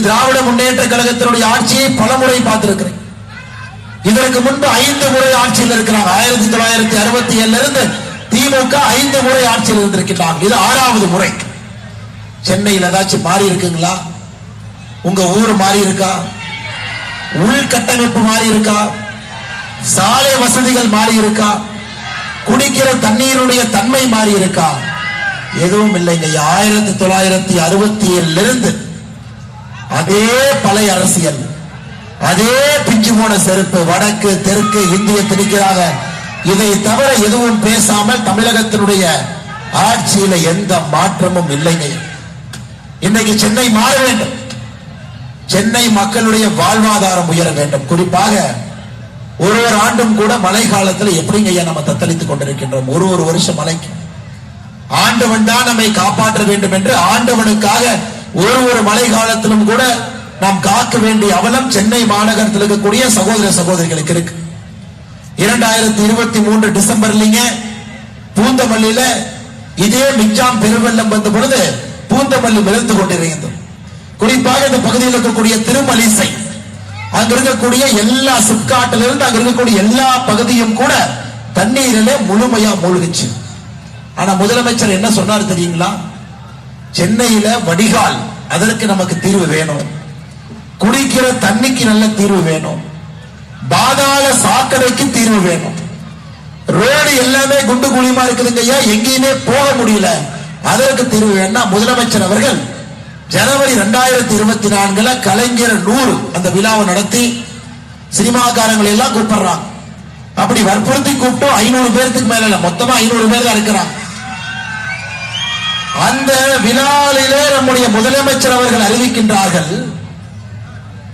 திராவிட முன்னேற்ற கழகத்தினுடைய ஆட்சியை பலமுறை பார்த்திருக்கிறேன். இதற்கு முன்பு 5 முறை ஆட்சியில் இருக்கிறாங்க. 1967 இருந்து திமுக 5 முறை ஆட்சியில் இருந்திருக்கிறாங்க. இது 6வது முறை. சென்னையில் ஏதாச்சும் மாறி இருக்குங்களா? உங்க ஊர் மாறி இருக்கா? உள்கட்டமைப்பு மாறி இருக்கா? சாலை வசதிகள் மாறி இருக்கா? குடிக்கிற தண்ணீருடைய தன்மை மாறி இருக்கா? எதுவும் இல்லைங்க. 1967 இருந்து அதே பழைய அரசியல், அதே பிஞ்சு போன செருப்பு, வடக்கு தெற்கு இந்திய திணிக்கிறாங்க. இதை தவிர எதுவும் பேசாமல் தமிழகத்தினுடைய ஆட்சியில எந்த மாற்றமும் இல்லைங்க. இன்னைக்கு சென்னை மாற வேண்டும். சென்னை மக்களுடைய வாழ்வாதாரம் உயர வேண்டும். குறிப்பாக ஒரு ஆண்டும் கூட மழை காலத்தில் எப்படிங்க ஐயா நம்ம தத்தளித்துக் கொண்டிருக்கின்றோம். ஒரு வருஷம் மழைக்கு ஆண்டவன் தான் நம்மை காப்பாற்ற வேண்டும் என்று ஆண்டவனுக்காக ஒரு மழை காலத்திலும் கூட நாம் காக்க வேண்டிய அவலம் சென்னை மாநகரத்தில் இருக்கக்கூடிய சகோதர சகோதரிகளுக்கு இருக்கு. 2023 டிசம்பர்லீங்க பூந்தமல்லியில இதே மிக்ஜாம் பெருவெள்ளம் வந்த பொழுது பூந்தமல்லி விழுந்து கொண்டிருந்தது. குறிப்பாக இந்த பகுதியில் இருக்கக்கூடிய திருமலிசை, அங்க இருக்கக்கூடிய எல்லா சிப்காட்டிலிருந்து அங்க இருக்கக்கூடிய எல்லா பகுதியும் கூட தண்ணீரிலே முழுமையா மூழ்கிச்சு. ஆனா முதலமைச்சர் என்ன சொன்னார் தெரியுங்களா? சென்னையில வடிகால், அதற்கு நமக்கு தீர்வு வேணும். குடிக்கிற தண்ணிக்கு நல்ல தீர்வு வேணும். பாதாள சாக்கடைக்கு தீர்வு வேணும். ரோடு எல்லாமே குண்டு குழியுமா இருக்குதுங்க ஐயா, எங்கேயுமே போக முடியல. அதற்கு தீர்வு வேணும். முதலமைச்சர் அவர்கள் ஜனவரி 2024 கலைஞர் 100 அந்த விழாவை நடத்தி சினிமாக்காரங்களை எல்லாம் கூப்பிடுறாங்க. அப்படி வற்புறுத்தி கூப்பிட்டு 500 பேருக்கு மேல இல்ல, மொத்தமா 500 பேர் தான் இருக்கிறாங்க. அந்த விழாவிலே நம்முடைய முதலமைச்சர் அவர்கள் அறிவிக்கின்றார்கள்,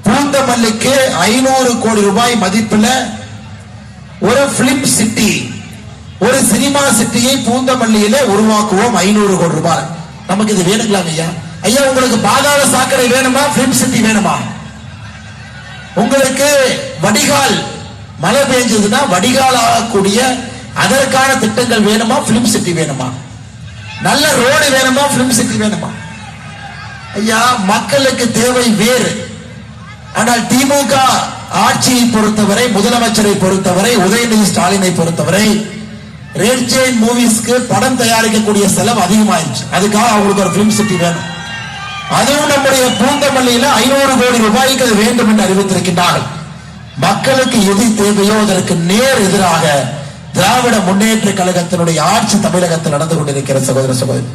பூந்தமல்லிக்கு 500 கோடி ரூபாய் மதிப்புல ஒரு பிலிம் சிட்டி, ஒரு சினிமா சிட்டியை பூந்தமல்லியில உருவாக்குவோம். 500 கோடி ரூபாய். நமக்கு இது வேணுங்களா ஐயா? ஐயா உங்களுக்கு பாதாள சாக்கடை வேணுமா? பிலிம் சிட்டி வேணுமா? உங்களுக்கு வடிகால், மழை பெஞ்சதுன்னா வடிகால் ஆகக்கூடிய அதற்கான திட்டங்கள் வேணுமா? பிலிம் சிட்டி வேணுமா? நல்ல ரோடு வேணுமா? பிலிம் சிட்டி வேணுமா? ஐயா மக்களுக்கு தேவை வேறு. ஆனால் திமுக ஆட்சியை பொறுத்தவரை, முதலமைச்சரை பொறுத்தவரை, உதயநிதி ஸ்டாலினை பொறுத்தவரை ரெட் ஜெயின் மூவிஸ்க்கு படம் தயாரிக்கக்கூடிய செலவு அதிகமாயிருச்சு. அதுக்காக அவங்களுக்கு ஒரு பிலிம் சிட்டி வேணும். அதுவும் நம்முடைய பூந்தமல்லியில 500 கோடி ரூபாய்க்கு அது வேண்டும் என்று அறிவித்திருக்கின்றார்கள். மக்களுக்கு எது தேவையோ அதற்கு நேர் எதிராக திராவிட முன்னேற்ற கழகத்தினுடைய ஆட்சி தமிழகத்தில் நடந்து கொண்டிருக்கிற சகோதர சகோதரி.